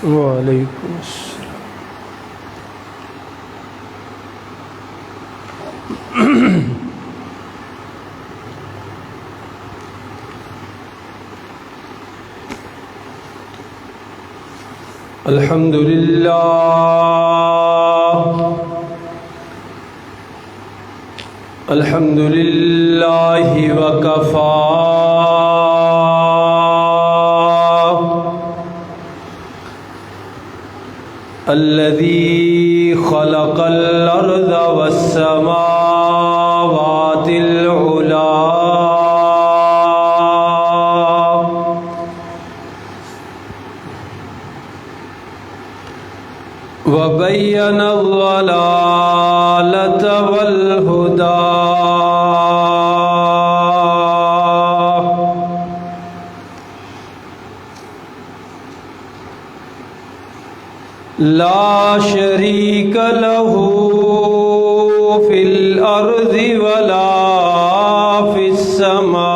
وعلیکم السلام۔ الحمد للہ الحمد للہ وکفا الذي خلق الأرض والسماوات العلا وبين الضلالة والهدى لا شريك له في الأرض ولا في السماء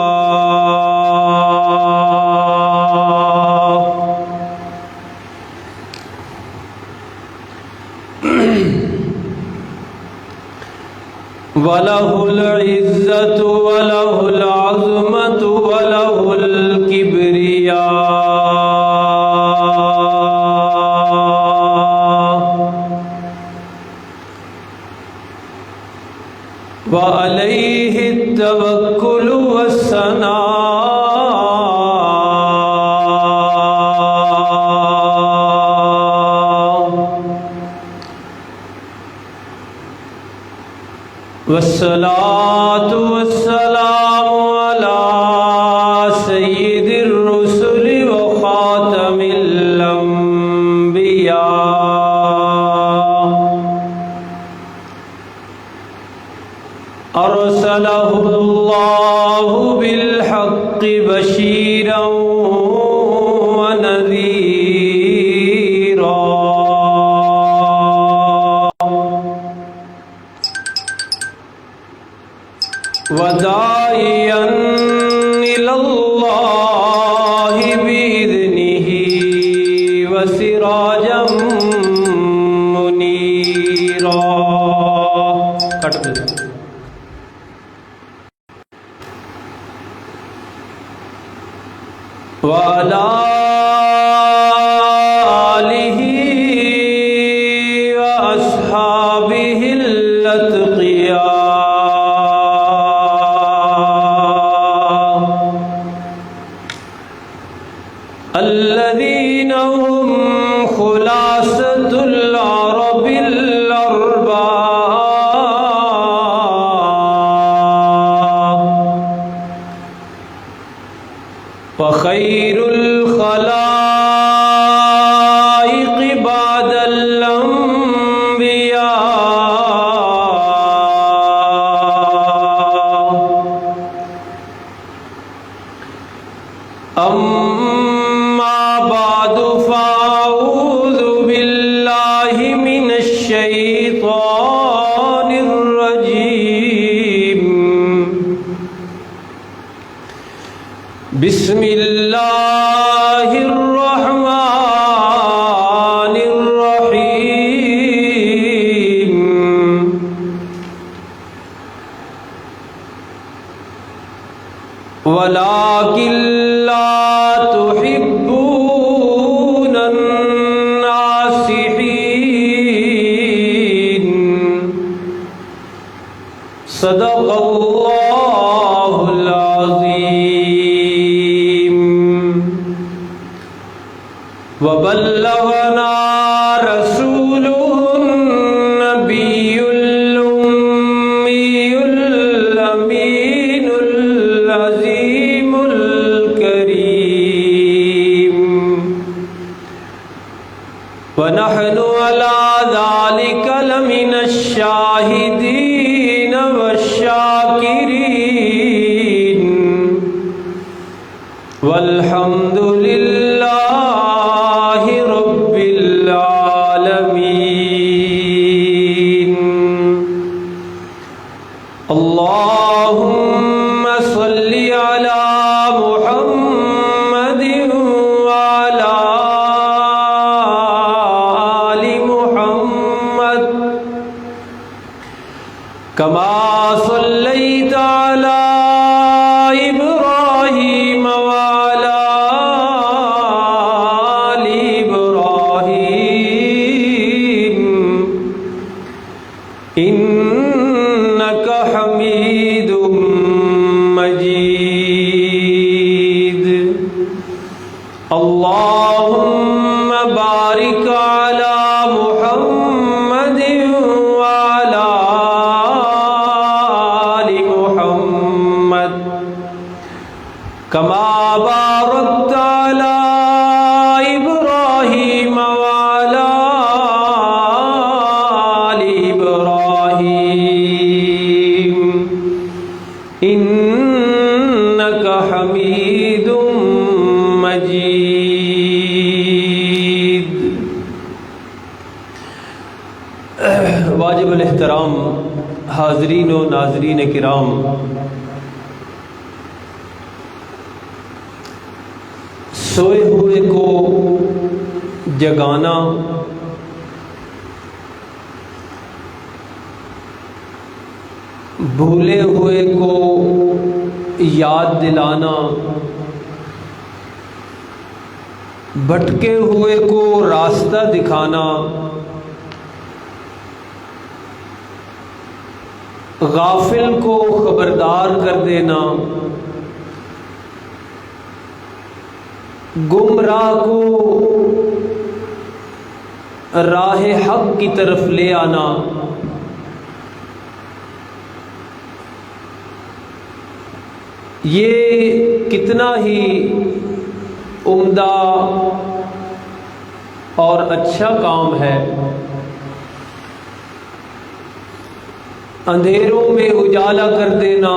وله العزة وله العظمة وله الكبرياء وعليه التوكل والثناء والصلاة والسلام على سيد الرسل وخاتم الأنبياء أرسله الله بالحق بشيرا ونذيرا وداعيا إلى الله بإذنه وسراجا منيرا. وعلى آلہ وأصحابہ الأتقیاء الذین هم خلاصة العرب الأربعاء وخير الخلائق بعد الأنبياء. أما بعد فأعوذ بالله من الشيطان الرجيم. بسم اللہ الرحمن الرحیم. ولكن لا تحبون الناصحين. صدق اللہ العظیم. وبلغنا رسوله النبي الأمي الأمين العظيم الشاهدين والشاكرين والحمد لله رب العالمين. اللهم صل على محمد وعلى آل محمد كما صليت على إبراهيم وعلى آل إبراهيم إنك حميد مجيد. اللهم بارك على محمد وعلى آل محمد كما باركت على إبراهيم وعلى آل إبراهيم إنك حميد مجيد. واجب الاحترام حاضرین و ناظرین کرام، سوئے ہوئے کو جگانا، بھولے ہوئے کو یاد دلانا، بھٹکے ہوئے کو راستہ دکھانا، غافل کو خبردار کر دینا، گمراہ کو راہ حق کی طرف لے آنا، یہ کتنا ہی عمدہ اور اچھا کام ہے. اندھیروں میں اجالا کر دینا،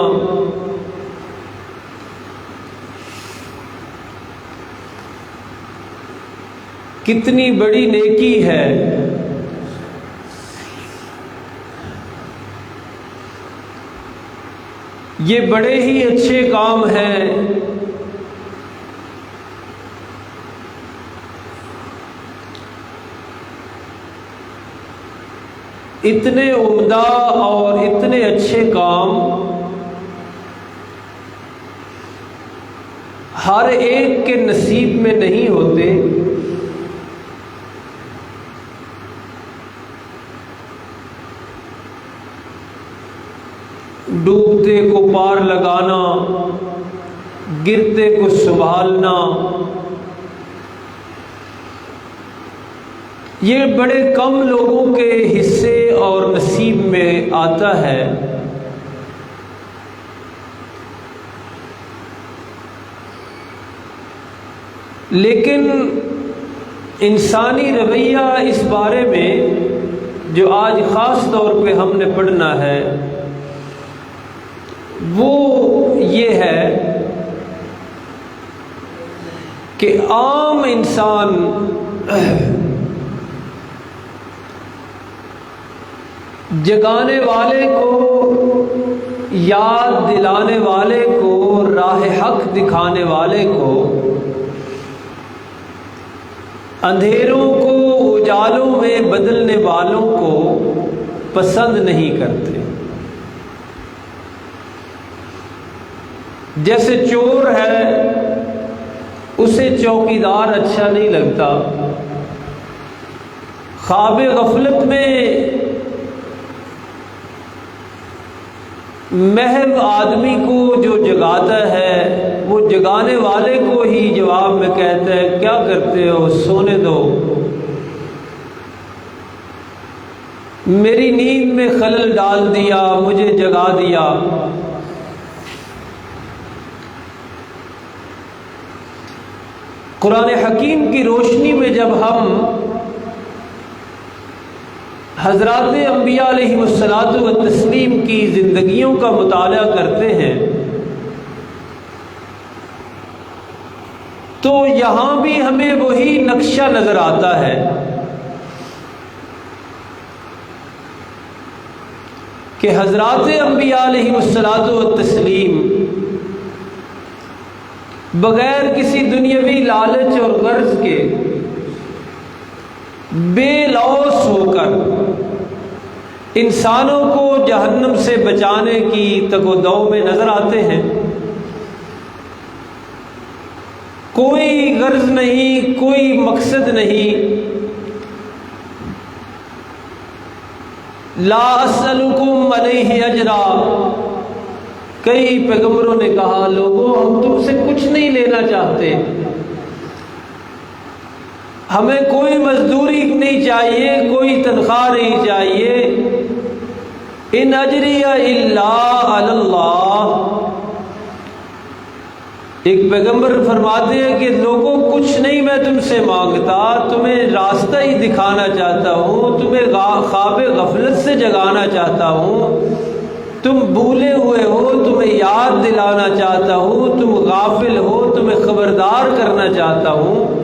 کتنی بڑی نیکی ہے. یہ بڑے ہی اچھے کام ہیں. اتنے عمدہ اور اتنے اچھے کام ہر ایک کے نصیب میں نہیں ہوتے. ڈوبتے کو پار لگانا، گرتے کو سنبھالنا، یہ بڑے کم لوگوں کے حصے اور نصیب میں آتا ہے. لیکن انسانی رویہ اس بارے میں جو آج خاص طور پہ ہم نے پڑھنا ہے وہ یہ ہے کہ عام انسان جگانے والے کو، یاد دلانے والے کو، راہ حق دکھانے والے کو اندھیروں کو اجالوں میں بدلنے والوں کو پسند نہیں کرتے. جیسے چور ہے اسے چوکیدار اچھا نہیں لگتا، خواب غفلت میں محض آدمی کو جو جگاتا ہے وہ جگانے والے کو ہی جواب میں کہتا ہے کیا کرتے ہو، سونے دو، میری نیند میں خلل ڈال دیا، مجھے جگا دیا. قرآن حکیم کی روشنی میں جب ہم حضرات انبیاء علیہ الصلوۃ والتسلیم کی زندگیوں کا مطالعہ کرتے ہیں تو یہاں بھی ہمیں وہی نقشہ نظر آتا ہے کہ حضرات انبیاء علیہ الصلوۃ والتسلیم بغیر کسی دنیاوی لالچ اور غرض کے بے لوث ہو کر انسانوں کو جہنم سے بچانے کی تگ و دو میں نظر آتے ہیں۔ کوئی غرض نہیں، کوئی مقصد نہیں۔ لا اسألکم علیہ اجرا، کئی پیغمبروں نے کہا لوگوں ہم تم سے کچھ نہیں لینا چاہتے، ہمیں کوئی مزدوری نہیں چاہیے، کوئی تنخواہ نہیں چاہیے، ان اجری الا علی اللہ۔ ایک پیغمبر فرماتے ہیں کہ لوگوں کچھ نہیں میں تم سے مانگتا، تمہیں راستہ ہی دکھانا چاہتا ہوں، تمہیں خواب غفلت سے جگانا چاہتا ہوں، تم بھولے ہوئے ہو تمہیں یاد دلانا چاہتا ہوں، تم غافل ہو تمہیں خبردار کرنا چاہتا ہوں،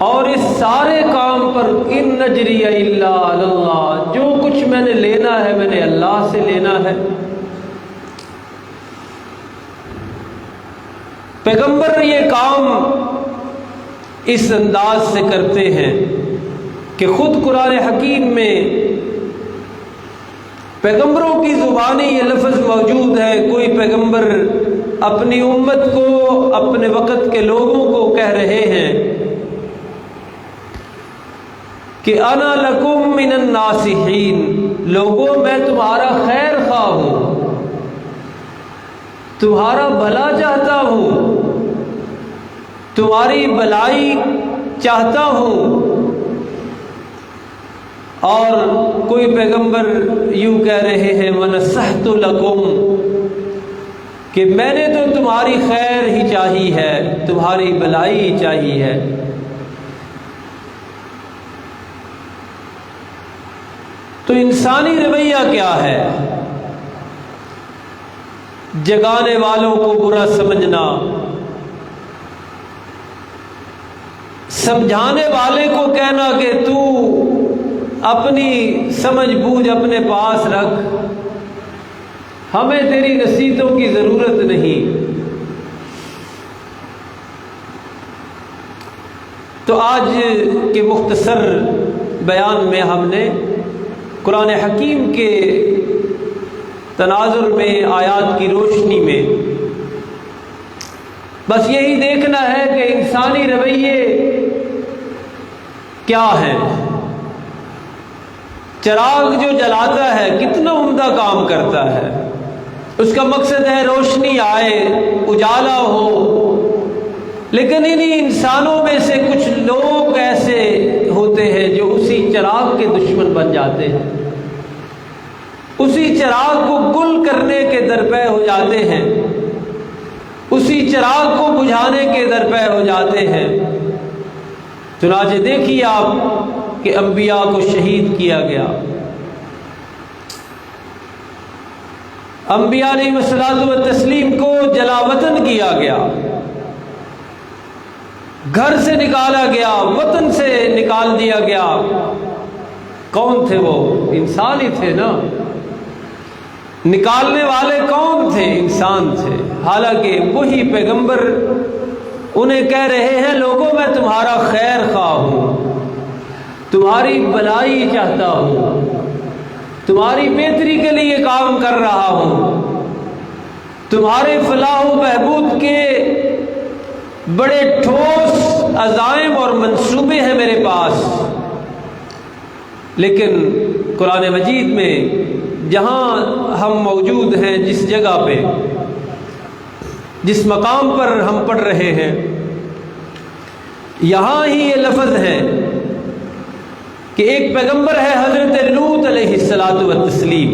اور اس سارے کام پر ان نجری الا علی اللہ، جو کچھ میں نے لینا ہے میں نے اللہ سے لینا ہے۔ پیغمبر یہ کام اس انداز سے کرتے ہیں کہ خود قرآن حکیم میں پیغمبروں کی زبانی یہ لفظ موجود ہے۔ کوئی پیغمبر اپنی امت کو، اپنے وقت کے لوگوں کو کہہ رہے ہیں کہ انا لکم من الناصحین، لوگوں میں تمہارا خیر خواہ ہوں، تمہارا بھلا چاہتا ہوں، تمہاری بھلائی چاہتا ہوں۔ اور کوئی پیغمبر یوں کہہ رہے ہیں وَنَصَحْتُ لَكُمْ، کہ میں نے تو تمہاری خیر ہی چاہی ہے، تمہاری بھلائی ہی چاہی ہے۔ تو انسانی رویہ کیا ہے؟ جگانے والوں کو برا سمجھنا، سمجھانے والے کو کہنا کہ تو اپنی سمجھ بوجھ اپنے پاس رکھ، ہمیں تیری نصیحتوں کی ضرورت نہیں۔ تو آج کے مختصر بیان میں ہم نے قرآن حکیم کے تناظر میں، آیات کی روشنی میں بس یہی دیکھنا ہے کہ انسانی رویے کیا ہیں۔ چراغ جو جلاتا ہے کتنا عمدہ کام کرتا ہے، اس کا مقصد ہے روشنی آئے، اجالا ہو، لیکن انہی انسانوں میں سے کچھ لوگ ایسے ہوتے ہیں جو اسی چراغ کے دشمن بن جاتے ہیں، اسی چراغ کو گل کرنے کے درپے ہو جاتے ہیں، اسی چراغ کو بجھانے کے درپے ہو جاتے ہیں۔ چنانچہ دیکھیے آپ کہ انبیاء کو شہید کیا گیا، انبیاء علیہ الصلوۃ والتسلیم کو جلا وطن کیا گیا، گھر سے نکالا گیا، وطن سے نکال دیا گیا۔ کون تھے وہ؟ انسان ہی تھے نا، نکالنے والے کون تھے؟ انسان تھے۔ حالانکہ وہی پیغمبر انہیں کہہ رہے ہیں لوگوں میں تمہارا خیر خواہ ہوں، تمہاری بھلائی چاہتا ہوں، تمہاری بہتری کے لیے کام کر رہا ہوں، تمہارے فلاح و بہبود کے بڑے ٹھوس عزائم اور منصوبے ہیں میرے پاس۔ لیکن قرآن مجید میں جہاں ہم موجود ہیں، جس جگہ پہ، جس مقام پر ہم پڑھ رہے ہیں، یہاں ہی یہ لفظ ہے کہ ایک پیغمبر ہے حضرت لوط علیہ الصلوۃ والتسلیم،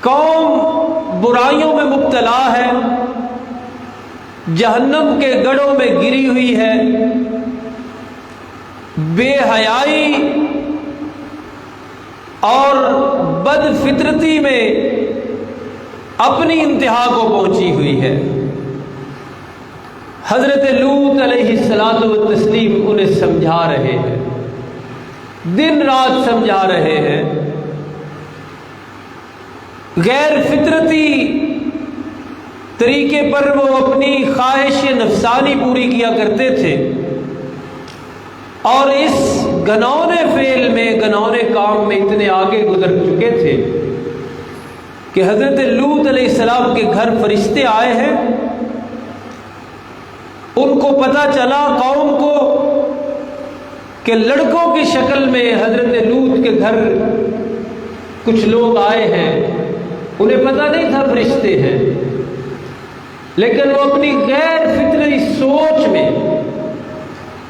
قوم برائیوں میں مبتلا ہے، جہنم کے گڑھوں میں گری ہوئی ہے، بے حیائی اور بد فطرتی میں اپنی انتہا کو پہنچی ہوئی ہے۔ حضرت لوط علیہ الصلاۃ والتسلیم انہیں سمجھا رہے ہیں، دن رات سمجھا رہے ہیں۔ غیر فطرتی طریقے پر وہ اپنی خواہش نفسانی پوری کیا کرتے تھے، اور اس گھنونے فعل میں، گھنونے کام میں اتنے آگے گزر چکے تھے کہ حضرت لوط علیہ السلام کے گھر فرشتے آئے ہیں۔ ان کو پتہ چلا، قوم کو، کہ لڑکوں کی شکل میں حضرت لوط کے گھر کچھ لوگ آئے ہیں۔ انہیں پتہ نہیں تھا فرشتے ہیں، لیکن وہ اپنی غیر فطری سوچ میں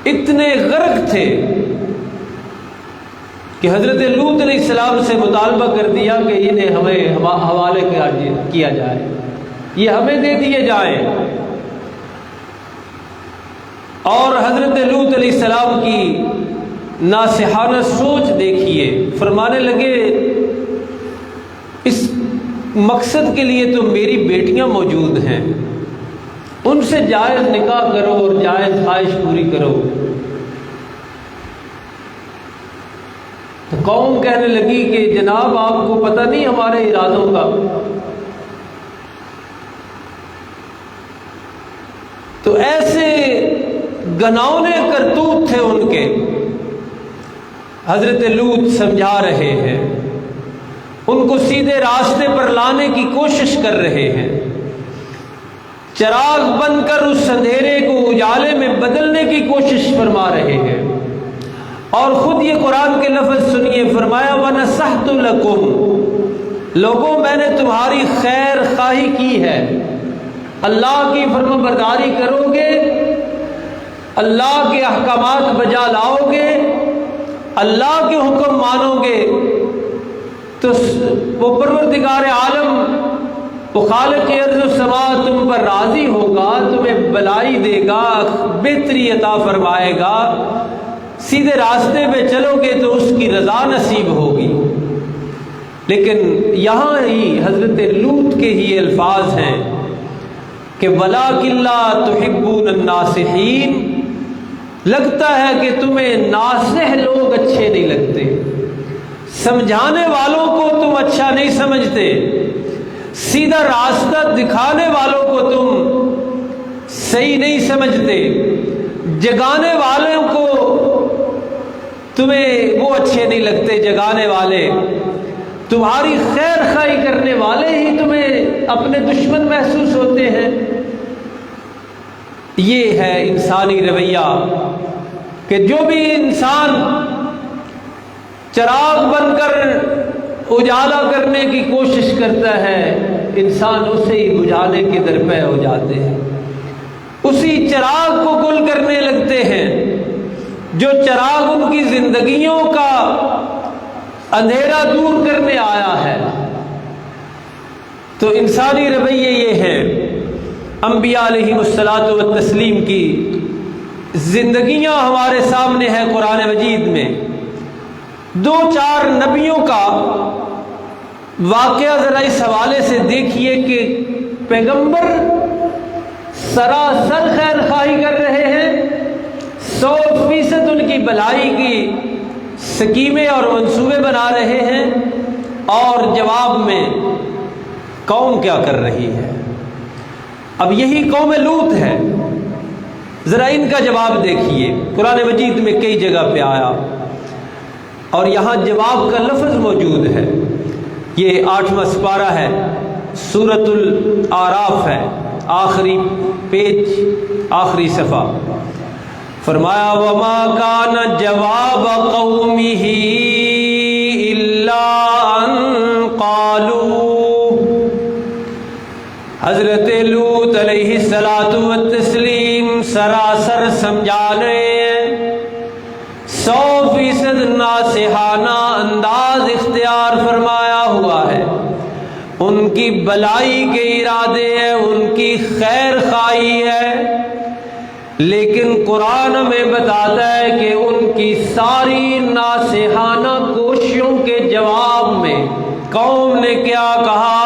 اتنے غرق تھے کہ حضرت لوط علیہ السلام سے مطالبہ کر دیا کہ انہیں ہمیں حوالے کیا جائے، یہ ہمیں دے دیے جائیں۔ اور حضرت لوط علیہ السلام کی ناصحانہ سوچ دیکھیے، فرمانے لگے اس مقصد کے لیے تو میری بیٹیاں موجود ہیں، ان سے جائز نکاح کرو اور جائز خواہش پوری کرو۔ تو قوم کہنے لگی کہ جناب آپ کو پتہ نہیں ہمارے ارادوں کا۔ تو ایسے گناؤنے کرتوت تھے ان کے۔ حضرت لوط سمجھا رہے ہیں، ان کو سیدھے راستے پر لانے کی کوشش کر رہے ہیں، چراغ بن کر اس اندھیرے کو اجالے میں بدلنے کی کوشش فرما رہے ہیں۔ اور خود یہ قرآن کے لفظ سنیے، فرمایا وَنَصَحْتُ لَكُمْ، لوگوں میں نے تمہاری خیر خواہی کی ہے۔ اللہ کی فرمان برداری کرو گے، اللہ کے احکامات بجا لاؤ گے، اللہ کے حکم مانو گے، تو وہ پروردگار عالم، وہ خالق ارض و سما تم پر راضی ہوگا، تمہیں بلائی دے گا، بہتری عطا فرمائے گا، سیدھے راستے پہ چلو گے تو اس کی رضا نصیب ہوگی۔ لیکن یہاں ہی حضرت لوط کے ہی الفاظ ہیں کہ وَلَٰكِن لَّا تُحِبُّونَ النَّاصِحِينَ، لگتا ہے کہ تمہیں ناصح لوگ اچھے نہیں لگتے، سمجھانے والوں کو تم اچھا نہیں سمجھتے، سیدھا راستہ دکھانے والوں کو تم صحیح نہیں سمجھتے، جگانے والوں کو تمہیں وہ اچھے نہیں لگتے، جگانے والے، تمہاری خیر خواہی کرنے والے ہی تمہیں اپنے دشمن محسوس ہوتے ہیں۔ یہ ہے انسانی رویہ کہ جو بھی انسان چراغ بن کر اجالا کرنے کی کوشش کرتا ہے، انسان اسے ہی بجھانے کے درپے ہو جاتے ہیں، اسی چراغ کو گل کرنے لگتے ہیں جو چراغ ان کی زندگیوں کا اندھیرا دور کرنے آیا ہے۔ تو انسانی رویے یہ ہے۔ انبیاء علیہ الصلاۃ والتسلیم کی زندگیاں ہمارے سامنے ہے قرآن مجید میں۔ دو چار نبیوں کا واقعہ ذرا اس حوالے سے دیکھیے کہ پیغمبر سراسر خیر خواہی کر رہے ہیں، 100% ان کی بھلائی کی سکیمیں اور منصوبے بنا رہے ہیں، اور جواب میں قوم کیا کر رہی ہے؟ اب یہی قوم لوط ہے، ذرا ان کا جواب دیکھیے۔ قرآن مجید میں کئی جگہ پہ آیا اور یہاں جواب کا لفظ موجود ہے۔ یہ 8واں سپارہ ہے، سورۃ الاعراف ہے، آخری پیج، آخری صفحہ۔ فرمایا وَمَا كَانَ جَوَابَ قَوْمِهِ إِلَّا أَن قَالُوا، حضرت لوط علیہ الصلاۃ والتسلیم سراسر سمجھا رہے ہیں، 100% ناصحانہ انداز اختیار فرمایا ہوا ہے، ان کی بھلائی کے ارادے ہیں، ان کی خیر خواہی ہے، لیکن قرآن میں بتاتا ہے کہ ان کی ساری ناصحانہ کوششوں کے جواب میں قوم نے کیا کہا؟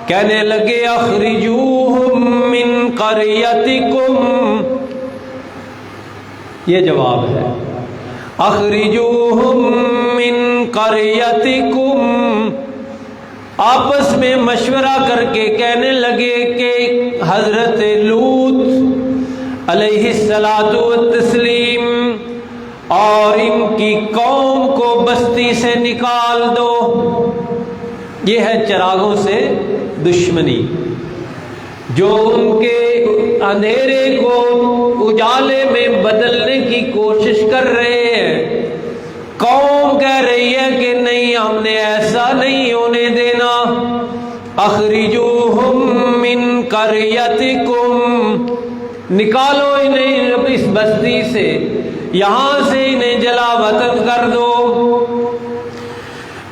کہنے لگے اخرجوہم من قریتکم، یہ جواب ہے، اخرجوہم من قریتکم۔ آپس میں مشورہ کر کے کہنے لگے کہ حضرت لوط علیہ الصلاۃ والتسلیم اور ان کی قوم کو بستی سے نکال دو۔ یہ ہے چراغوں سے دشمنی، جو ان کے اندھیرے کو اجالے میں بدلنے کی کوشش کر رہے ہیں۔ قوم کہہ رہی ہے کہ نہیں، ہم نے ایسا نہیں ہونے دینا۔ اخرجوہم من قریتکم، نکالو انہیں اس بستی سے، یہاں سے انہیں جلا وطن کر دو۔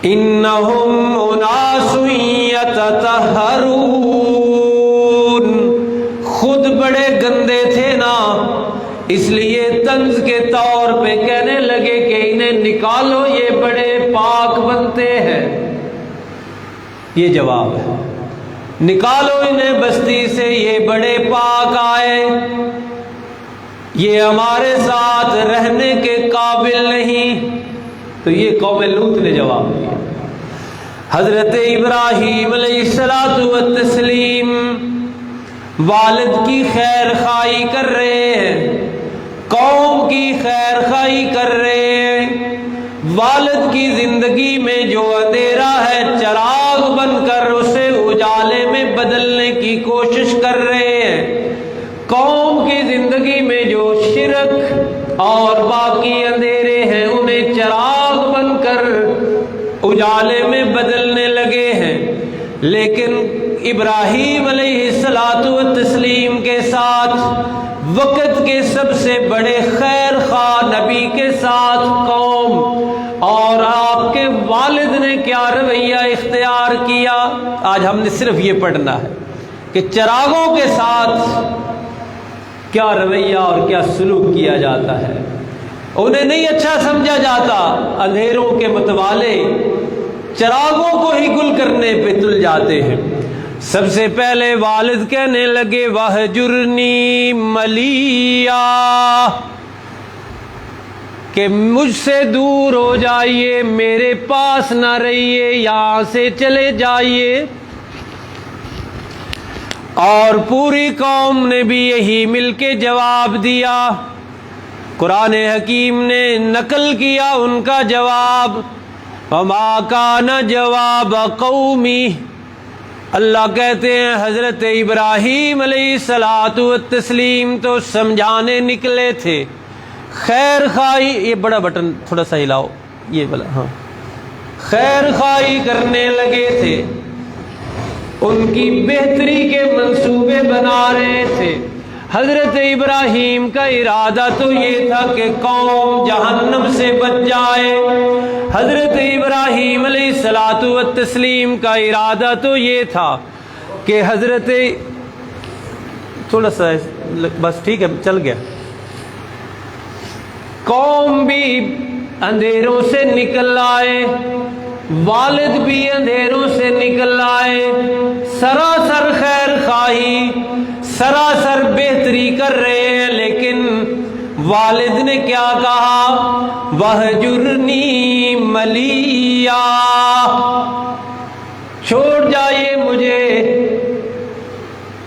انہم اناس یتطہرون، خود بڑے گندے تھے نا، اس لیے طنز کے طور پہ کہنے لگے کہ انہیں نکالو، یہ بڑے پاک بنتے ہیں۔ یہ جواب ہے، نکالو انہیں بستی سے، یہ بڑے پاک آئے، یہ ہمارے ساتھ رہنے کے قابل نہیں۔ تو یہ قوم لوط نے جواب دیا۔ حضرت ابراہیم علیہ الصلاۃ والتسلیم والد کی خیر خواہی کر رہے ہیں، قوم کی خیر خواہی کر رہے ہیں، والد کی زندگی میں جو اندھیرا ہے چراغ بن کر اسے اجالے میں بدلنے کی کوشش کر رہے ہیں، قوم کی زندگی میں جو شرک اور باقی اندھیرے ہیں انہیں چراغ بن کر اجالے میں بدلنے لگے ہیں۔ لیکن ابراہیم علیہ الصلاۃ والتسلیم کے ساتھ وقت کے سب سے بڑے خیر خواہ نبی کے ساتھ قوم اور آپ کے والد نے کیا رویہ اختیار کیا؟ آج ہم نے صرف یہ پڑھنا ہے کہ چراغوں کے ساتھ کیا رویہ اور کیا سلوک کیا جاتا ہے۔ انہیں نہیں اچھا سمجھا جاتا، اندھیروں کے متوالے چراغوں کو ہی گل کرنے پہ تل جاتے ہیں۔ سب سے پہلے والد کہنے لگے وَهْجُرْنِي مَلِيًّا، کہ مجھ سے دور ہو جائیے، میرے پاس نہ رہیے، یہاں سے چلے جائیے۔ اور پوری قوم نے بھی یہی مل کے جواب دیا۔ قرآن حکیم نے نقل کیا ان کا جواب، وَمَا كَانَ جَوَابَ قَوْمِهِ، اللہ کہتے ہیں حضرت ابراہیم علیہ الصلاۃ والتسلیم تو سمجھانے نکلے تھے، خیر خواہی، یہ بڑا بٹن تھوڑا سا ہلاؤ، یہ بلا، ہاں، خیر خواہی کرنے لگے تھے، ان کی بہتری کے منصوبے بنا رہے تھے۔ حضرت ابراہیم کا ارادہ تو یہ تھا کہ قوم جہنم سے بچ جائے، حضرت ابراہیم علیہ الصلاۃ والتسلیم کا ارادہ تو یہ تھا کہ حضرت، تھوڑا سا بس ٹھیک ہے چل گیا، قوم بھی اندھیروں سے نکل آئے، والد بھی اندھیروں سے نکل آئے، سراسر خیر خواہی، سراسر بہتری کر رہے ہیں، لیکن والد نے کیا کہا؟ وَهْجُرْنِي مَلِيًّا، چھوڑ جائیے مجھے،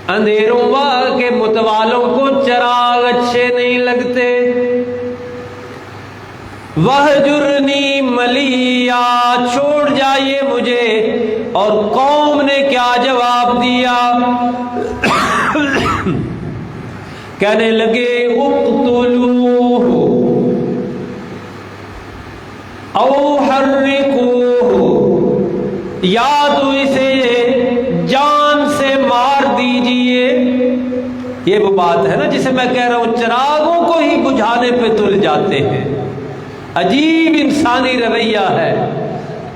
اندھیروں کے متوالوں کو چراغ اچھے نہیں لگتے۔ وَهْجُرْنِي مَلِيًّا، چھوڑ جائیے مجھے۔ اور قوم نے کیا جواب دیا؟ کہنے لگے اقتلوہ او حرقوہ، یا تو اسے جان سے مار دیجئے۔ یہ وہ بات ہے نا جسے میں کہہ رہا ہوں، چراغوں کو ہی بجھانے پہ تل جاتے ہیں۔ عجیب انسانی رویہ ہے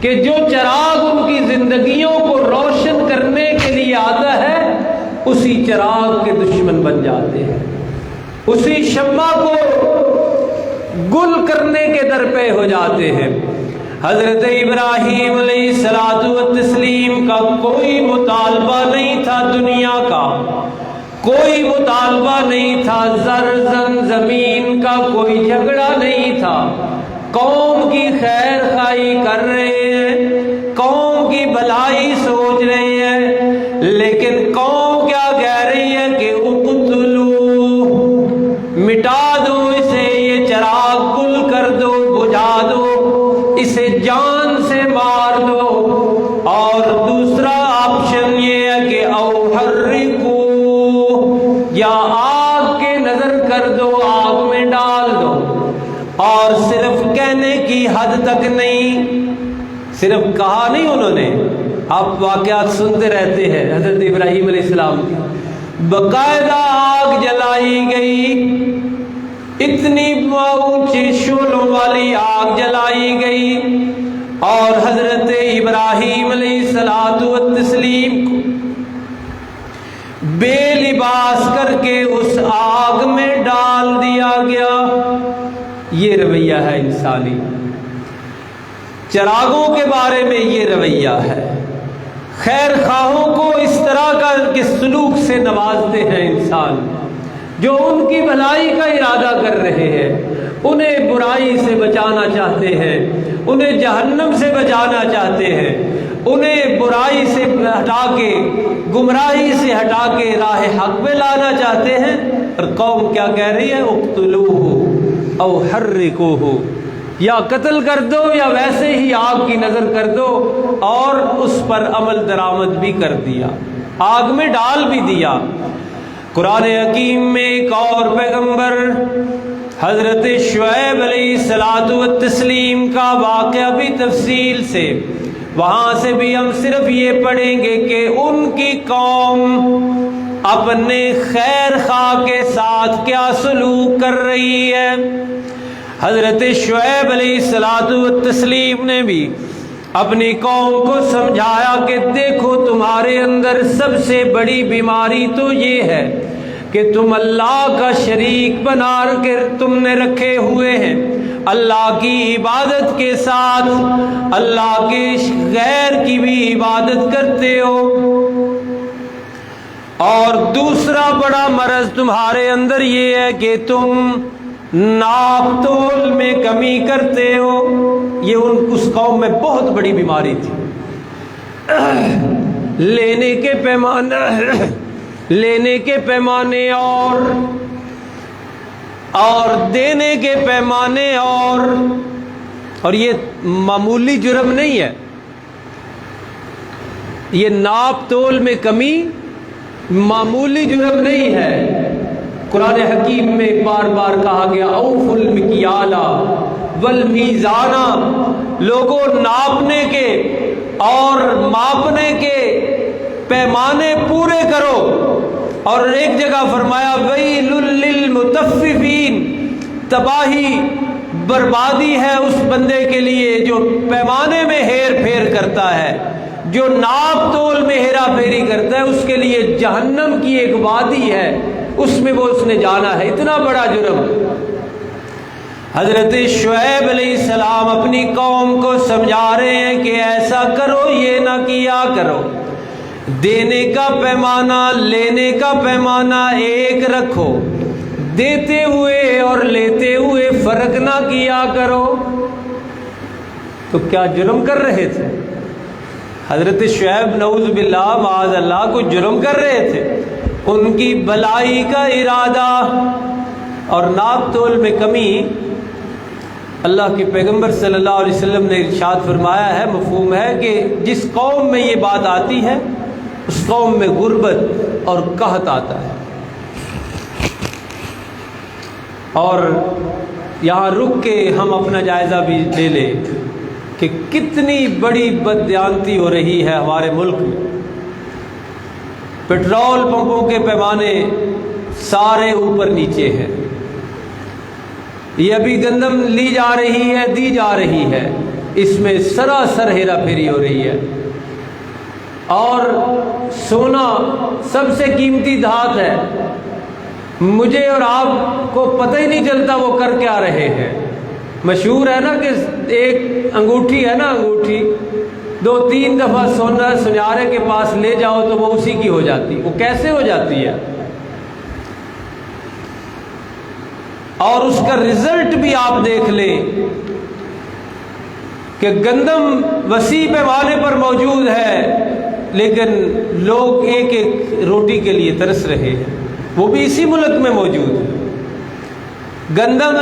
کہ جو چراغ ان کی زندگیوں کو روشن کرنے کے لیے آتا ہے، اسی چراغ کے دشمن بن جاتے ہیں۔ اسی شمع کو گل کرنے کے در پہ ہو جاتے ہیں۔ حضرت ابراہیم علیہ الصلوۃ والتسلیم کا کوئی مطالبہ نہیں تھا دنیا کا، کوئی مطالبہ نہیں تھا زمین کا، کوئی جھگڑا نہیں تھا۔ قوم کی خیر خواہی کر رہے ہیں، قوم کی بھلائی سوچ رہے ہیں، لیکن قوم کیا کہہ رہی ہے کہ اقتلوا، مٹا دو اسے، یہ چراغ گل کر دو، بجھا دو، اسے جان سے مار دو۔ اور دوسرا آپشن یہ ہے کہ او حرکو، یا آگ کے نظر کر دو، آگ میں ڈال دو۔ اور صرف کہنے کی حد تک نہیں، صرف کہا نہیں انہوں نے، آپ واقعات سنتے رہتے ہیں حضرت ابراہیم علیہ السلام کی، باقاعدہ آگ جلائی گئی، اتنی اونچی شعلوں والی آگ جلائی گئی، اور حضرت ابراہیم علیہ الصلوۃ والتسلیم کو بے لباس کر کے اس آگ میں ڈال دیا گیا۔ یہ رویہ ہے انسانی، چراغوں کے بارے میں یہ رویہ ہے۔ خیر خواہوں کو اس طرح کا کے سلوک سے نوازتے ہیں انسان، جو ان کی بھلائی کا ارادہ کر رہے ہیں، انہیں برائی سے بچانا چاہتے ہیں، انہیں جہنم سے بچانا چاہتے ہیں، انہیں برائی سے ہٹا کے، گمراہی سے ہٹا کے راہ حق میں لانا چاہتے ہیں۔ اور قوم کیا کہہ رہی ہے؟ اقتلوہ او حرکوہ، یا قتل کر دو یا ویسے ہی آگ کی نظر کر دو، اور اس پر عمل درآمد بھی کر دیا، آگ میں ڈال بھی دیا۔ قرآن حکیم میں ایک اور پیغمبر حضرت شعیب علیہ الصلوۃ والتسلیم کا واقعہ بھی تفصیل سے، وہاں سے بھی ہم صرف یہ پڑھیں گے کہ ان کی قوم اپنے خیر خواہ کے ساتھ کیا سلوک کر رہی ہے۔ حضرت شعیب علیہ الصلوۃ والتسلیم نے بھی اپنی قوم کو سمجھایا کہ دیکھو، تمہارے اندر سب سے بڑی بیماری تو یہ ہے کہ تم اللہ کا شریک بنا کے تم نے رکھے ہوئے ہیں، اللہ کی عبادت کے ساتھ اللہ کے غیر کی بھی عبادت کرتے ہو۔ اور دوسرا بڑا مرض تمہارے اندر یہ ہے کہ تم ناپ تول میں کمی کرتے ہو۔ یہ اس قوم میں بہت بڑی بیماری تھی، لینے کے پیمانے اور دینے کے پیمانے، اور یہ معمولی جرم نہیں ہے، یہ ناپ تول میں کمی معمولی جرم نہیں ہے۔ قرآن حکیم میں بار بار کہا گیا اوفوا المکیال والمیزان، لوگوں ناپنے کے اور ماپنے کے پیمانے پورے کرو۔ اور ایک جگہ فرمایا ویل للمطففین، تباہی بربادی ہے اس بندے کے لیے جو پیمانے میں ہیر پھیر کرتا ہے، جو ناپ تول میں ہیرا پھیری کرتا ہے، اس کے لیے جہنم کی ایک وادی ہے، اس میں اس نے جانا ہے، اتنا بڑا جرم۔ حضرت شعیب علیہ السلام اپنی قوم کو سمجھا رہے ہیں کہ ایسا کرو، یہ نہ کیا کرو، دینے کا پیمانہ لینے کا پیمانہ ایک رکھو، دیتے ہوئے اور لیتے ہوئے فرق نہ کیا کرو۔ تو کیا جرم کر رہے تھے حضرت شعیب؟ نعوذ باللہ معاذ اللہ، کو جرم کر رہے تھے، ان کی بھلائی کا ارادہ اور ناپ تول میں کمی۔ اللہ کے پیغمبر صلی اللہ علیہ وسلم نے ارشاد فرمایا ہے، مفہوم ہے کہ جس قوم میں یہ بات آتی ہے اس قوم میں غربت اور قحط آتا ہے۔ اور یہاں رک کے ہم اپنا جائزہ بھی لے لیں کہ کتنی بڑی بددیانتی ہو رہی ہے ہمارے ملک میں۔ پیٹرول پمپوں کے پیمانے سارے اوپر نیچے ہیں، یہ ابھی گندم لی جا رہی ہے، دی جا رہی ہے، اس میں سراسر ہیرا پھیری ہو رہی ہے۔ اور سونا سب سے قیمتی دھات ہے، مجھے اور آپ کو پتہ ہی نہیں چلتا وہ کر کیا رہے ہیں۔ مشہور ہے نا کہ ایک انگوٹھی ہے نا، انگوٹھی 2-3 دفعہ سنیارے کے پاس لے جاؤ تو وہ اسی کی ہو جاتی۔ وہ کیسے ہو جاتی ہے؟ اور اس کا رزلٹ بھی آپ دیکھ لیں کہ گندم وسیع پیمانے پر موجود ہے، لیکن لوگ ایک ایک روٹی کے لیے ترس رہے ہیں، وہ بھی اسی ملک میں موجود ہے۔ گندم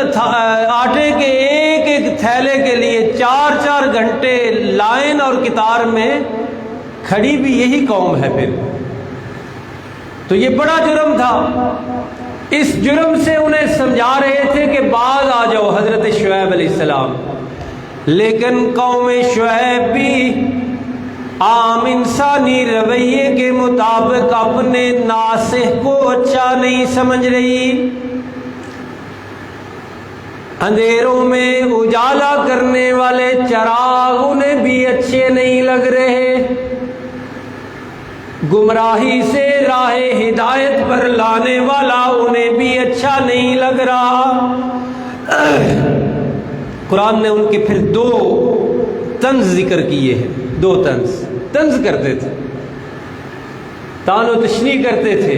آٹے کے ایک ایک تھیلے کے لیے 4-4 گھنٹے لائن اور قطار میں کھڑی بھی یہی قوم ہے۔ پھر تو یہ بڑا جرم تھا۔ اس جرم سے انہیں سمجھا رہے تھے کہ باز آ جاؤ، حضرت شعیب علیہ السلام، لیکن قوم شعیب بھی عام انسانی رویے کے مطابق اپنے ناصح کو اچھا نہیں سمجھ رہی۔ اندھیروں میں اجالا کرنے والے چراغ انہیں بھی اچھے نہیں لگ رہے، گمراہی سے راہ ہدایت پر لانے والا انہیں بھی اچھا نہیں لگ رہا۔ قرآن نے ان کے پھر 2 طنز ذکر کیے ہیں، 2 طنز کرتے تھے، تان و تشنیع کرتے تھے۔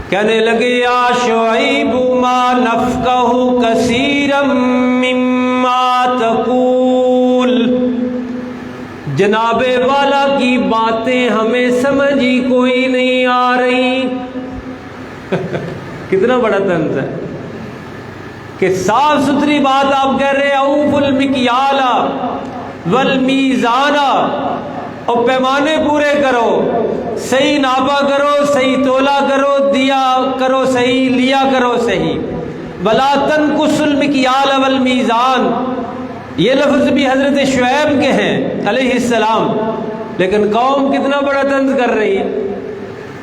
کہنے لگے یا شعیب ما نفقہ کثیرا مما تقول، جناب والا کی باتیں ہمیں سمجھ ہی کوئی نہیں آ رہی۔ کتنا بڑا طنز ہے کہ صاف ستھری بات آپ کہہ رہے اوف المکیال والمیزان، اور پیمانے پورے کرو، صحیح ناپا کرو، صحیح تولا کرو، دیا کرو صحیح، لیا کرو صحیح، ولا تنقصوا المکیال والمیزان، یہ لفظ بھی حضرت شعیب کے ہیں علیہ السلام، لیکن قوم کتنا بڑا طنز کر رہی ہے۔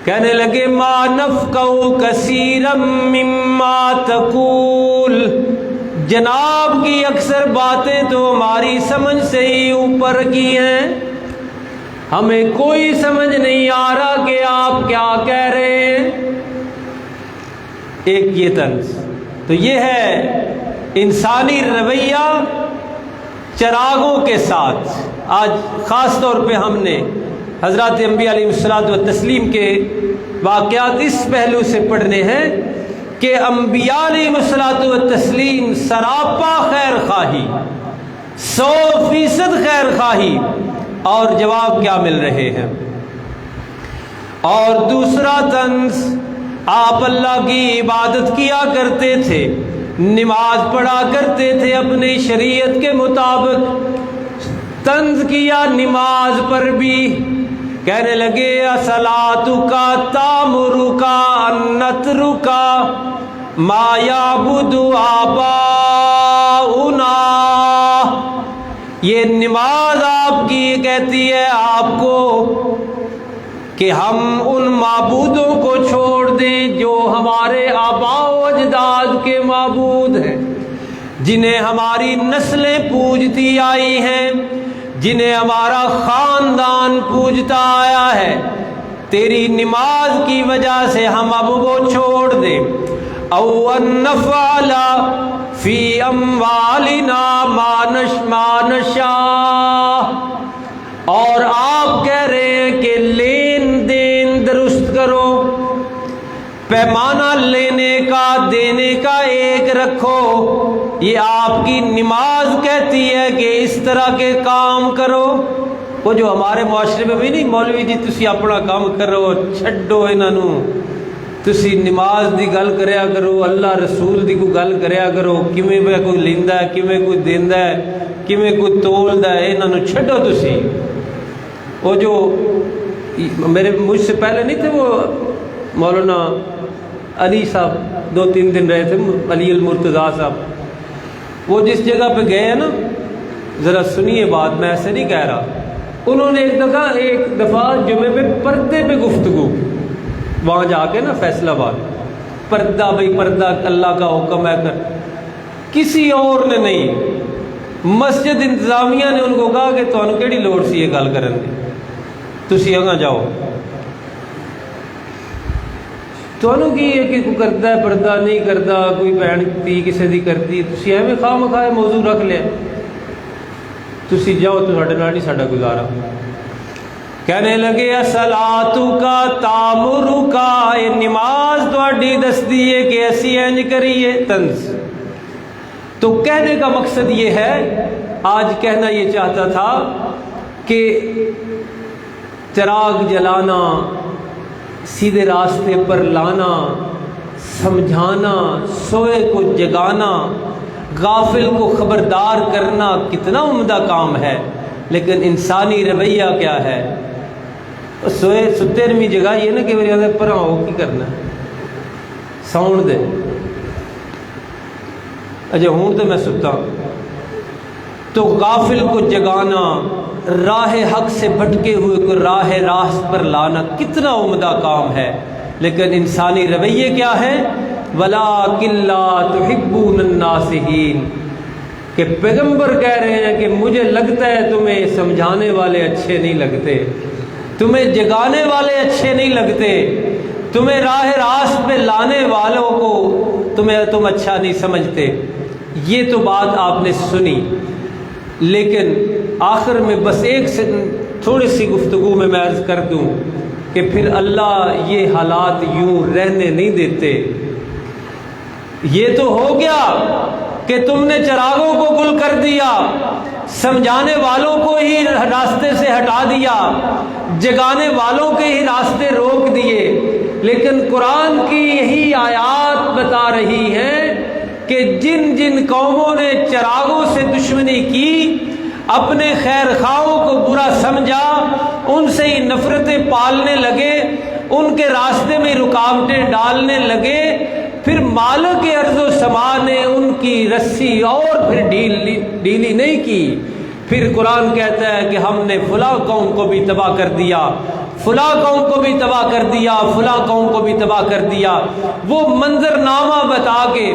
کہنے لگے ما نفقہ کثیرا مما تقول، جناب کی اکثر باتیں تو ہماری سمجھ سے ہی اوپر کی ہیں، ہمیں کوئی سمجھ نہیں آ رہا کہ آپ کیا کہہ رہے ہیں۔ ایک یہ طنز، تو یہ ہے انسانی رویہ چراغوں کے ساتھ۔ آج خاص طور پہ ہم نے حضرات انبیاء علیہ الصلوۃ والتسلیم کے واقعات اس پہلو سے پڑھنے ہیں کہ انبیاء علیہ الصلوۃ والتسلیم سراپا خیر خواہی، 100% خیر خواہی، اور جواب کیا مل رہے ہیں۔ اور دوسرا طنز، آپ اللہ کی عبادت کیا کرتے تھے، نماز پڑھا کرتے تھے اپنی شریعت کے مطابق، طنز کیا نماز پر بھی۔ کہنے لگے اصلاتک تامرک ان نترک ما یعبد آباؤنا، یہ نماز آپ کی کہتی ہے آپ کو کہ ہم ان معبودوں کو چھوڑ دیں جو ہمارے آباء و اجداد کے معبود ہیں، جنہیں ہماری نسلیں پوجتی آئی ہیں، جنہیں ہمارا خاندان پوجتا آیا ہے، تیری نماز کی وجہ سے ہم اب وہ چھوڑ دیں۔ او ان نفعل فی اموالنا ما نشاء، اور آپ کہہ رہے ہیں کہ لین دین درست کرو، پیمانہ لینے کا دینے کا ایک رکھو، یہ آپ کی نماز کہتی ہے کہ اس طرح کے کام کرو۔ وہ جو ہمارے معاشرے میں بھی نہیں، مولوی جی تسی اپنا کام کرو، چھڈو انہاں نو، تسی نماز دی گل کریا کرو، اللہ رسول دی کوئی گل کریا کرو، کیویں کوئی لیندا ہے، کیویں کوئی دیندا ہے، کیویں کوئی تولدا ہے، انہاں نو چھڈو تسی۔ وہ جو مجھ سے پہلے نہیں تھے وہ مولانا علی صاحب 2-3 دن رہے تھے، علی المرتضیٰ صاحب، وہ جس جگہ پہ گئے ہیں نا، ذرا سنیے بات، میں ایسے نہیں کہہ رہا، انہوں نے ایک دفعہ جمعے پہ پردے پہ گفتگو کی، وہاں جا کے نا فیصلہ آباد، پردہ بھائی پردہ اللہ کا حکم ہے کر، کسی اور نے نہیں، مسجد انتظامیہ نے ان کو کہا کہ تمہیں کیڑی لوڑ سی یہ گل کرن دی، تسی اگاں جاؤ۔ ਤੁਹਾਨੂੰ ਕੀ ਹੈ ਕਿ ਕੋਈ ਕਰਦਾ ਪਰਦਾ ਨਹੀਂ ਕਰਦਾ, ਕੋਈ ਭੈਣ ਧੀ ਕਿਸੇ ਦੀ ਕਰਦੀ, ਤੁਸੀਂ ਐਵੇਂ ਖਾਹ ਮਖਾਏ ਮੌਜੂ ਰੱਖ ਲਿਆ, ਤੁਸੀਂ ਜਾਓ, ਤੁਹਾਡੇ ਨਾਲ ਨਹੀਂ ਸਾਡਾ ਗੁਜ਼ਾਰਾ। کہنے لگے الصلاۃ کا تامر کا، یہ نماز تواڈی دسدی ہے کہ اسی انج کریے طنز۔ تو کہنے کا مقصد یہ ہے، آج کہنا یہ چاہتا تھا کہ چراغ جلانا، سیدھے راستے پر لانا، سمجھانا، سوئے کو جگانا، غافل کو خبردار کرنا کتنا عمدہ کام ہے، لیکن انسانی رویہ کیا ہے؟ سوئے ستے نمی جگہ یہ نا کہ میری آدھے پر ہو کی کرنا ساؤنڈ دے، اچھا ہوں تو میں ستا ہوں۔ تو غافل کو جگانا، راہ حق سے بھٹکے ہوئے کو راہ راست پر لانا کتنا عمدہ کام ہے، لیکن انسانی رویے کیا ہے؟ وَلَٰكِن لَّا تُحِبُّونَ النَّاصِحِينَ، کہ پیغمبر کہہ رہے ہیں کہ مجھے لگتا ہے تمہیں سمجھانے والے اچھے نہیں لگتے، تمہیں جگانے والے اچھے نہیں لگتے، تمہیں راہ راست پہ لانے والوں کو تم اچھا نہیں سمجھتے۔ یہ تو بات آپ نے سنی، لیکن آخر میں بس ایک تھوڑی سی گفتگو میں عرض کر دوں کہ پھر اللہ یہ حالات یوں رہنے نہیں دیتے۔ یہ تو ہو گیا کہ تم نے چراغوں کو گل کر دیا، سمجھانے والوں کو ہی راستے سے ہٹا دیا، جگانے والوں کے ہی راستے روک دیے، لیکن قرآن کی یہی آیات بتا رہی ہیں کہ جن جن قوموں نے چراغوں سے دشمنی کی، اپنے خیر خواہوں کو برا سمجھا، ان سے ہی نفرتیں پالنے لگے، ان کے راستے میں رکاوٹیں ڈالنے لگے، پھر مالک ارض و سما نے ان کی رسی اور پھر ڈھیلی نہیں کی۔ پھر قرآن کہتا ہے کہ ہم نے فلاں قوم کو بھی تباہ کر دیا، فلاں قوم کو بھی تباہ کر دیا، فلاں قوم کو بھی تباہ کر دیا۔ وہ منظرنامہ بتا کے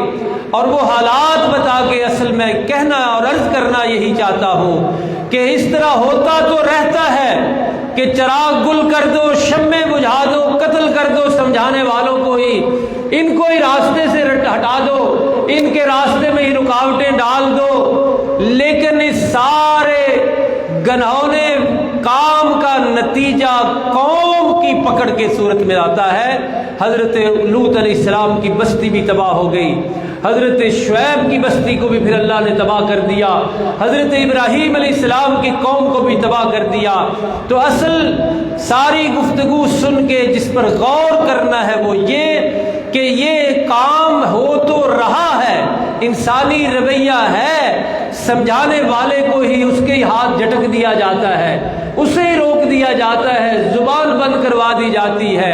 اور وہ حالات بتا کے اصل میں کہنا اور عرض کرنا یہی چاہتا ہوں کہ اس طرح ہوتا تو رہتا ہے کہ چراغ گل کر دو، شمع بجھا دو، قتل کر دو سمجھانے والوں کو ہی، ان کو ہی راستے سے ہٹا دو، ان کے راستے میں ہی رکاوٹیں ڈال دو، لیکن اس سارے گنہونے کام کا نتیجہ قوم کی پکڑ کے صورت میں آتا ہے۔ حضرت لوط علیہ السلام کی بستی بھی تباہ ہو گئی، حضرت شعیب کی بستی کو بھی پھر اللہ نے تباہ کر دیا، حضرت ابراہیم علیہ السلام کی قوم کو بھی تباہ کر دیا۔ تو اصل ساری گفتگو سن کے جس پر غور کرنا ہے وہ یہ کہ یہ کام ہو تو رہا ہے، انسانی رویہ ہے، سمجھانے والے کو ہی اس کے ہاتھ جھٹک دیا جاتا ہے، اسے ہی روک دیا جاتا ہے، زبان بند کروا دی جاتی ہے،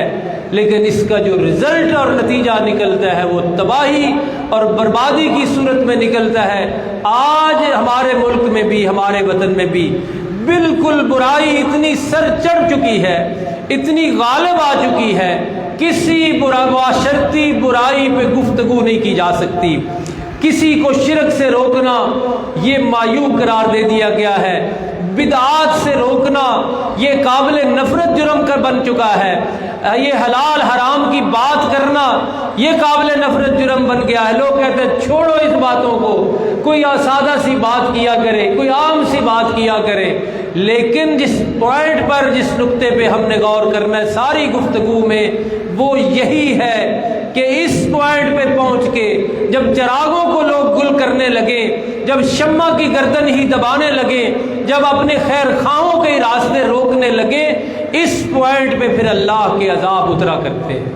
لیکن اس کا جو رزلٹ اور نتیجہ نکلتا ہے وہ تباہی اور بربادی کی صورت میں نکلتا ہے۔ آج ہمارے ملک میں بھی، ہمارے وطن میں بھی بالکل برائی اتنی سر چڑھ چکی ہے، اتنی غالب آ چکی ہے، کسی معاشرتی برائی پہ گفتگو نہیں کی جا سکتی۔ کسی کو شرک سے روکنا یہ معیوب قرار دے دیا گیا ہے، بدعات سے روکنا یہ قابل نفرت جرم کر بن چکا ہے، یہ حلال حرام کی بات کرنا یہ قابل نفرت جرم بن گیا ہے۔ لوگ کہتے ہیں چھوڑو اس باتوں کو، کوئی سادہ سی بات کیا کرے، کوئی عام سی بات کیا کرے، لیکن جس پوائنٹ پر، جس نقطے پہ ہم نے غور کرنا ہے ساری گفتگو میں، وہ یہی ہے کہ اس پوائنٹ پہ پہنچ کے جب چراغوں کو لوگ گل کرنے لگے، جب شمع کی گردن ہی دبانے لگے، جب اپنے خیر خواہوں کے راستے روکنے لگے، اس پوائنٹ پہ پھر اللہ کے عذاب اترا کرتے ہیں،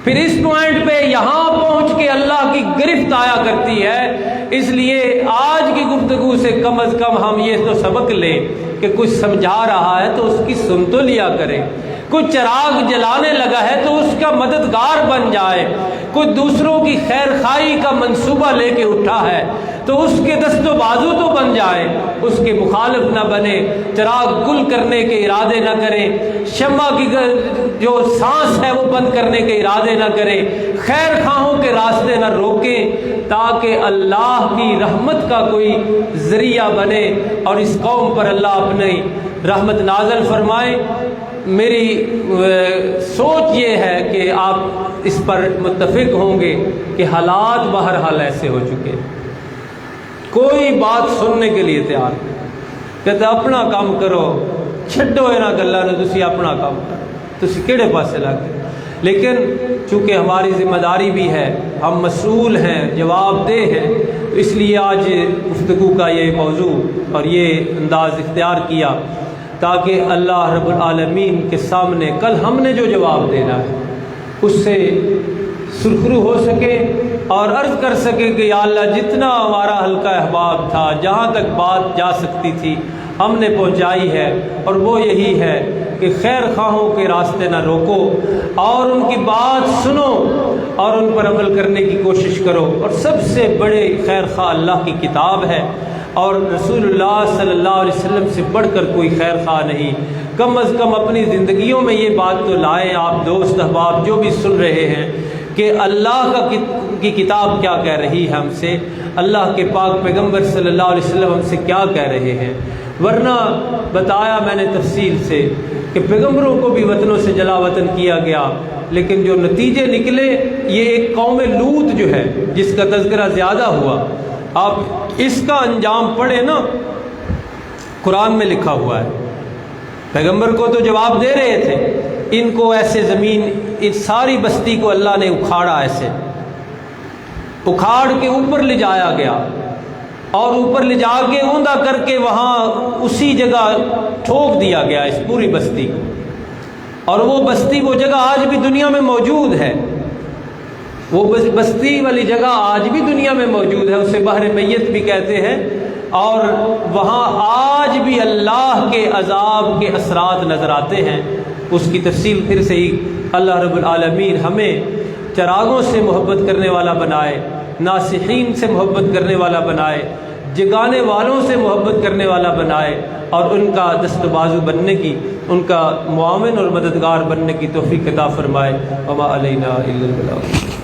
پھر اس پوائنٹ پہ یہاں پہنچ کے اللہ کی گرفت آیا کرتی ہے۔ اس لیے آج کی گفتگو سے کم از کم ہم یہ تو سبق لیں کہ کچھ سمجھا رہا ہے تو اس کی سن تو لیا کرے، کوئی چراغ جلانے لگا ہے تو اس کا مددگار بن جائے، کوئی دوسروں کی خیر خواہی کا منصوبہ لے کے اٹھا ہے تو اس کے دست و بازو تو بن جائے، اس کے مخالف نہ بنے، چراغ گل کرنے کے ارادے نہ کرے، شمع کی جو سانس ہے وہ بند کرنے کے ارادے نہ کرے، خیر خواہوں کے راستے نہ روکیں، تاکہ اللہ کی رحمت کا کوئی ذریعہ بنے اور اس قوم پر اللہ اپنی رحمت نازل فرمائے۔ میری سوچ یہ ہے کہ آپ اس پر متفق ہوں گے کہ حالات بہرحال ایسے ہو چکے، کوئی بات سننے کے لیے تیار نہیں، کہتے اپنا کام کرو، چھڈو انہاں گلاں نوں، تسی اپنا کام کرو، تسی کیڑے پاسے لگ گئے۔ لیکن چونکہ ہماری ذمہ داری بھی ہے، ہم مسئول ہیں، جواب دہ ہیں، تو اس لیے آج گفتگو کا یہ موضوع اور یہ انداز اختیار کیا تاکہ اللہ رب العالمین کے سامنے کل ہم نے جو جواب دینا ہے اس سے سرخرو ہو سکے اور عرض کر سکے کہ یا اللہ جتنا ہمارا حلقہ احباب تھا، جہاں تک بات جا سکتی تھی ہم نے پہنچائی ہے، اور وہ یہی ہے کہ خیر خواہوں کے راستے نہ روکو اور ان کی بات سنو اور ان پر عمل کرنے کی کوشش کرو۔ اور سب سے بڑے خیر خواہ اللہ کی کتاب ہے، اور رسول اللہ صلی اللہ علیہ وسلم سے بڑھ کر کوئی خیر خواہ نہیں۔ کم از کم اپنی زندگیوں میں یہ بات تو لائیں آپ دوست احباب جو بھی سن رہے ہیں کہ اللہ کی کتاب کیا کہہ رہی ہے ہم سے، اللہ کے پاک پیغمبر صلی اللہ علیہ وسلم ہم سے کیا کہہ رہے ہیں۔ ورنہ بتایا میں نے تفصیل سے کہ پیغمبروں کو بھی وطنوں سے جلا وطن کیا گیا، لیکن جو نتیجے نکلے یہ ایک قوم لوط جو ہے جس کا تذکرہ زیادہ ہوا، آپ اس کا انجام پڑھیں نا، قرآن میں لکھا ہوا ہے۔ پیغمبر کو تو جواب دے رہے تھے، ان کو ایسے زمین، اس ساری بستی کو اللہ نے اکھاڑا، ایسے اکھاڑ کے اوپر لے جایا گیا اور اوپر لے جا کے اوندا کر کے وہاں اسی جگہ ٹھوک دیا گیا اس پوری بستی کو، اور وہ بستی، وہ جگہ آج بھی دنیا میں موجود ہے، وہ بستی والی جگہ آج بھی دنیا میں موجود ہے، اسے بحر میت بھی کہتے ہیں، اور وہاں آج بھی اللہ کے عذاب کے اثرات نظر آتے ہیں۔ اس کی تفصیل پھر سے ہی اللہ رب العالمین ہمیں چراغوں سے محبت کرنے والا بنائے، ناصحین سے محبت کرنے والا بنائے، جگانے والوں سے محبت کرنے والا بنائے، اور ان کا دست بازو بننے کی، ان کا معاون اور مددگار بننے کی توفیق عطا فرمائے۔ وما علینا الا البلاغ۔